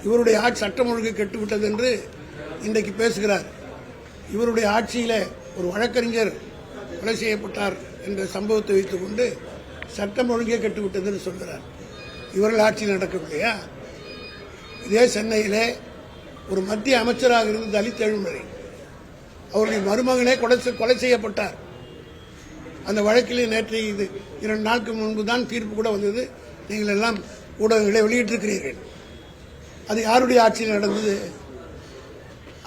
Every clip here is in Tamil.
இவருடைய ஆட்சி சட்டம் ஒழுங்கு கெட்டுவிட்டது என்று இன்றைக்கு பேசுகிறார். இவருடைய ஆட்சியில் ஒரு வழக்கறிஞர் கொலை செய்யப்பட்டார் என்ற சம்பவத்தை வைத்துக் கொண்டு சட்டம் ஒழுங்கே கெட்டுவிட்டது என்று சொல்கிறார். இவர்கள் ஆட்சியில் நடக்கவில்லையா? இதே சென்னையிலே ஒரு மத்திய அமைச்சராக இருந்த தலித் எழுமறை அவருடைய மருமகனே கொலை செய்யப்பட்டார். அந்த வழக்கிலே நேற்று 2 நாட்களுக்கு முன்பு தான் தீர்ப்பு கூட வந்தது. நீங்கள் எல்லாம் ஊடகங்களை வெளியிட்டிருக்கிறீர்கள். அது யாருடைய ஆட்சியில் நடந்தது?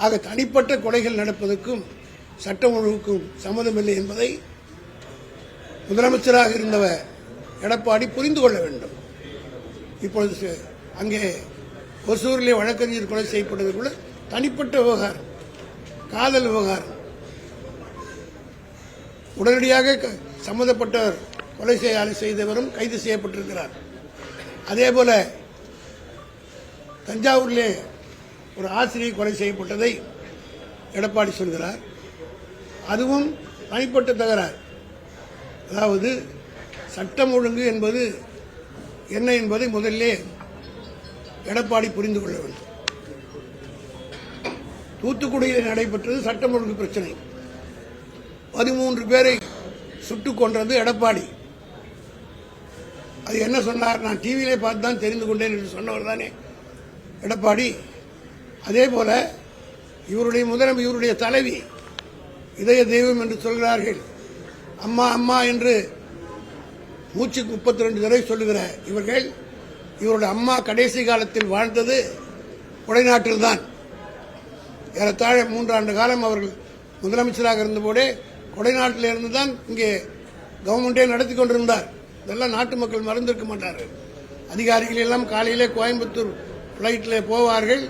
ஆக தனிப்பட்ட கொலைகள் நடப்பதற்கும் சட்டம் ஒழுங்குக்கும் சம்மதமில்லை என்பதை முதலமைச்சராக இருந்தவர் எடப்பாடி புரிந்து கொள்ள வேண்டும். இப்பொழுது அங்கே ஒசூரிலே வழக்கறிஞர் கொலை செய்யப்பட்டது கூட தனிப்பட்ட விவகாரம், காதல் விவகாரம். உடனடியாக சம்பந்தப்பட்டவர் கொலை செய்தவரும் கைது செய்யப்பட்டிருக்கிறார். அதேபோல தஞ்சாவூரிலே ஒரு ஆசிரியை கொலை செய்யப்பட்டதை எடப்பாடி சொல்கிறார். அதுவும் தனிப்பட்ட தகராறு. அதாவது சட்டம் ஒழுங்கு என்பது என்ன என்பதை முதலிலே எடப்பாடி புரிந்து கொள்ள வேண்டும். தூத்துக்குடியில் நடைபெற்றது சட்டம் ஒழுங்கு பிரச்சனை. 13 பேரை சுட்டுக் கொன்றது எடப்பாடி. அது என்ன சொன்னார்? நான் டிவியிலே பார்த்து தான் தெரிந்து கொண்டேன் என்று சொன்னவர் தானே எடப்பாடி. அதே போல இவருடைய தலைவி இதய தெய்வம் என்று சொல்கிறார்கள். அம்மா அம்மா என்று மூச்சுக்கு 32 தடவை சொல்லுகிற இவருடைய அம்மா கடைசி காலத்தில் வாழ்ந்தது கொடைநாட்டில் தான். ஏறத்தாழ 3 ஆண்டு காலம் அவர்கள் முதலமைச்சராக இருந்தபோதே கொடைநாட்டில் இருந்து தான் இங்கே கவர்மெண்டே நடத்தி கொண்டிருந்தார். இதெல்லாம் நாட்டு மக்கள் மறந்திருக்க மாட்டார்கள். அதிகாரிகள் எல்லாம் காலையிலே கோயம்புத்தூர் பிளைட்டில் போவார்கள்,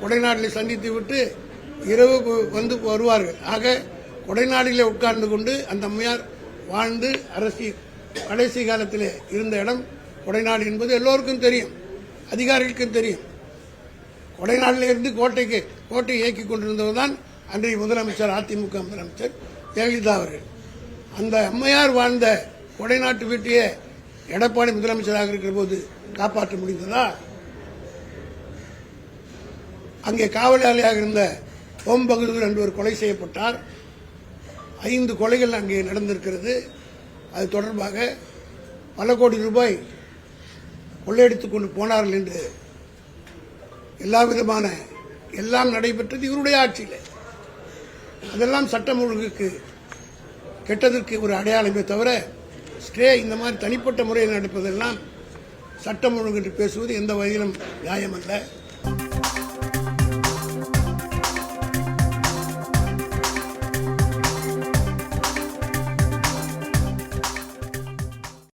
கொடைநாட்டில் சந்தித்து விட்டு இரவு வந்து வருவார்கள். ஆக கொடைநாட்டிலே உட்கார்ந்து கொண்டு அந்த அம்மையார் வாழ்ந்து அரசியல் கடைசி காலத்தில் இருந்த இடம் கொடைநாடு என்பது எல்லோருக்கும் தெரியும், அதிகாரிகளுக்கும் தெரியும். கொடைநாட்டில் இருந்து கோட்டை இயக்கிக் கொண்டிருந்தவர் தான் அன்றைய முதலமைச்சர், அதிமுக முதலமைச்சர் ஜெயலலிதா அவர்கள். அந்த அம்மையார் வாழ்ந்த கொடைநாட்டு வீட்டையே எடப்பாடி முதலமைச்சராக இருக்கிற போது காப்பாற்ற முடிந்ததா? அங்கே காவலாளியாக இருந்த ஓம் பகதூர் என்பவர் கொலை செய்யப்பட்டார். 5 கொலைகள் அங்கே நடந்திருக்கிறது. அது தொடர்பாக பல கோடி ரூபாய் கொள்ளையடித்துக் கொண்டு போனார்கள் என்று எல்லாம் நடைபெற்றது இவருடைய ஆட்சியில். அதெல்லாம் சட்டம் ஒழுங்குக்கு கெட்டதற்கு ஒரு அடையாளமே தவிர ஸ்டே இந்த மாதிரி தனிப்பட்ட முறையில் நடப்பதெல்லாம் சட்டம் ஒழுங்கு என்று பேசுவது எந்த வகையிலும் நியாயமல்ல.